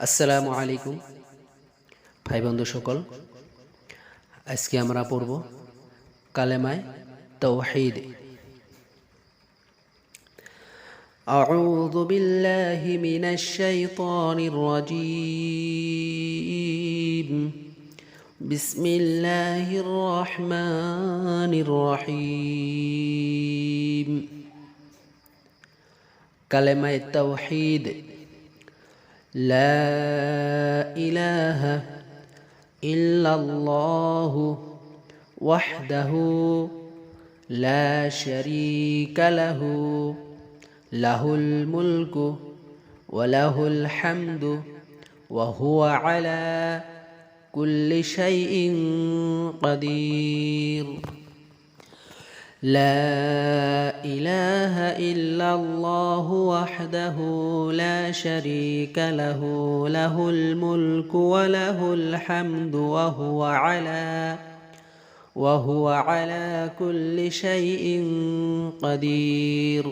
আসসালামু আলাইকুম ভাই বন্ধু সকল। আজকে আমরা পড়ব কালেমায়ে তাওহীদ। আউযু বিল্লাহি মিনাশ শাইতানির রাজীম। বিসমিল্লাহির রহমানির রহিম। কালেমায়ে তাওহীদ। لا إله إلا الله وحده لا شريك له له الملك وله الحمد وهو على كل شيء قدير. لا إله إلا الله وحده لا شريك له له الملك وله الحمد وهو على كل شيء قدير.